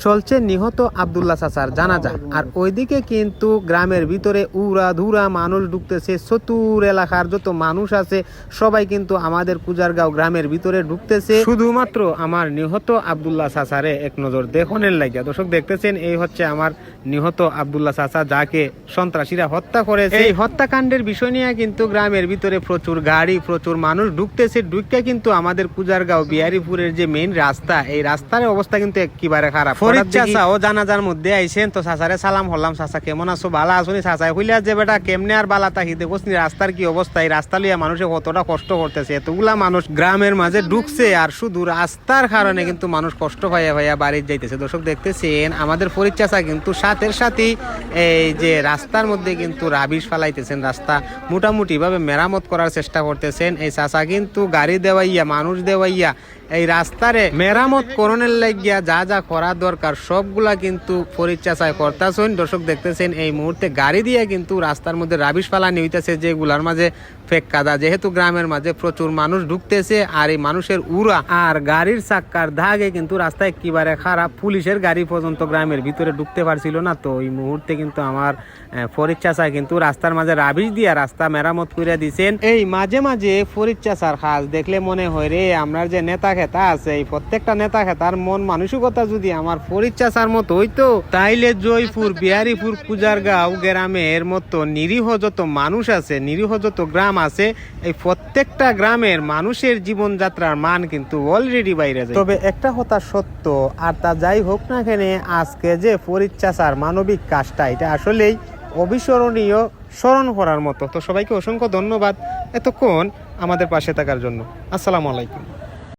চলছে নিহত আব্দুল্লাহ চাচার জানাজা। আর ওইদিকে কিন্তু গ্রামের ভিতরে উড়া ধুরা মানুষ ঢুকতেছে, চতুর এলাকার যত মানুষ আছে সবাই কিন্তু আমাদের কুজারগাঁও গ্রামের ভিতরে ঢুকতেছে শুধুমাত্র আমার নিহত আব্দুল্লাহ চাচারে এক নজর দেখনের লাগিয়া। দর্শক দেখতেছেন, এই হচ্ছে আমার নিহত আব্দুল্লাহ চাচা, যাকে সন্ত্রাসীরা হত্যা করেছে। এই হত্যাকাণ্ডের বিষয় নিয়ে কিন্তু গ্রামের ভিতরে প্রচুর গাড়ি, প্রচুর মানুষ ঢুকতেছে। ঢুকে কিন্তু আমাদের কুজারগাঁও বিহারীপুরের যে মেইন রাস্তা, এই রাস্তার অবস্থা কিন্তু একেবারে খারাপ। ফরিদ চাচা ও জানাজার মধ্যে আইছেন, তো চাচারে সালাম হলাম। চাচা কেমন আছো? ভালো আছো? চাচা হইলা যে বেটা কেমনে আর বালা তাকি দেখোস রাস্তার কি অবস্থা, এই রাস্তা লিয়া মানুষে কতটা কষ্ট করতেছে। এতগুলা মানুষ গ্রামের মাঝে ঢুকছে আর শুধু রাস্তার কারণে কিন্তু মানুষ কষ্ট পাইয়া পাইয়া বাড়ি যাইতেছে। দর্শক দেখতেছেন, আমাদের ফরিদ চাচা কিন্তু সাথের সাথে এই যে রাস্তার মধ্যে কিন্তু রাবিশ ফালাইতেছেন, রাস্তা মোটামুটি ভাবে মেরামত করার চেষ্টা করতেছেন। এই চাচা কিন্তু গাড়ি দেওয়াইয়া, মানুষ দেওয়াইয়া এই রাস্তারে মেরামত করণের লাগিয়া যা যা করা দরকার সবগুলা কিন্তু ফরিদ চাচায় করতেছেন। দর্শক দেখতেছেন, এই মুহূর্তে গাড়ি দিয়ে কিন্তু রাস্তার মধ্যে রাবিশ ফালানি হইতেছে, যেগুলার মাঝে ফেক কাদা, যেহেতু গ্রামের মাঝে প্রচুর মানুষ ঢুকতেছে আর এই মানুষের উড়া আর গাড়ির চাক্কার দাগে কিন্তু রাস্তা একেবারে খারাপ। পুলিশের গাড়ি পর্যন্ত গ্রামের ভিতরে ঢুকতে পারছিল না। তো এই মুহূর্তে কিন্তু আমার ফরিদ চাচা কিন্তু রাস্তার মাঝে রাবিশ দিয়া রাস্তা মেরামত করে দিছেন। এই মাঝে মাঝে ফরিদ চাচার কাজ দেখলে মনে হয় রে, আমরা যে নেতা খেতা আছে, এই প্রত্যেকটা নেতা খেতার মন মানসিকতা যদি আমার ফরিদ চাচার মতো হইতো, তাইলে জয়পুর, বিহারীপুর, কুজারগাঁও গ্রামের মতো নিরীহ যত মানুষ আছে, নিরীহ যত গ্রাম আছে, এই প্রত্যেকটা গ্রামের মানুষের জীবনযাত্রার মান কিন্তু অলরেডি বাইরে যায়। তবে একটা কথা সত্য, আর তা যাই হোক না কেন, আজকে যে ফরিদ চাচার মানবিক কাজটা, এটা আসলেই অবিস্মরণীয়, স্মরণ করার মতো। তো সবাইকে অসংখ্য ধন্যবাদ এতক্ষণ আমাদের পাশে থাকার জন্য। আসসালামু আলাইকুম।